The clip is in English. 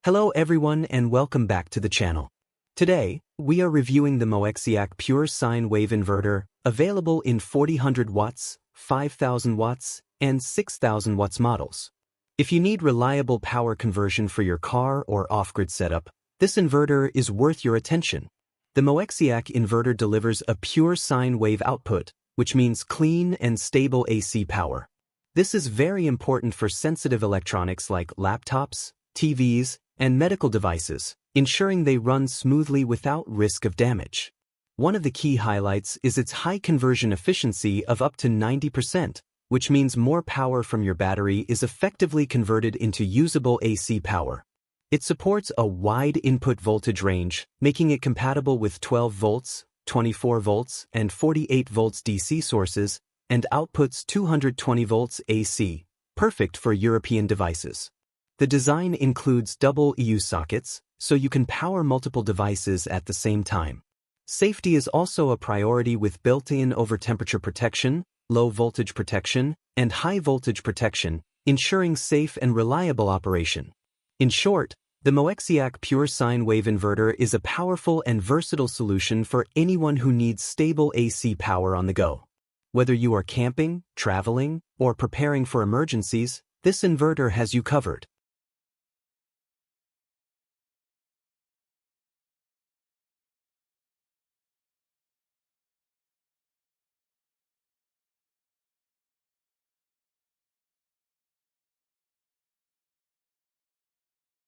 Hello everyone and welcome back to the channel. Today, we are reviewing the Moexsiac Pure Sine Wave Inverter, available in 4000 watts, 5000 watts, and 6000 watts models. If you need reliable power conversion for your car or off-grid setup, this inverter is worth your attention. The Moexsiac inverter delivers a pure sine wave output, which means clean and stable AC power. This is very important for sensitive electronics like laptops, TVs, and medical devices, ensuring they run smoothly without risk of damage. One of the key highlights is its high conversion efficiency of up to 90%, which means more power from your battery is effectively converted into usable AC power. It supports a wide input voltage range, making it compatible with 12 volts, 24 volts, and 48 volts DC sources, and outputs 220 volts AC, perfect for European devices. The design includes double EU sockets, so you can power multiple devices at the same time. Safety is also a priority with built-in over-temperature protection, low-voltage protection, and high-voltage protection, ensuring safe and reliable operation. In short, the Moexsiac Pure Sine Wave Inverter is a powerful and versatile solution for anyone who needs stable AC power on the go. Whether you are camping, traveling, or preparing for emergencies, this inverter has you covered.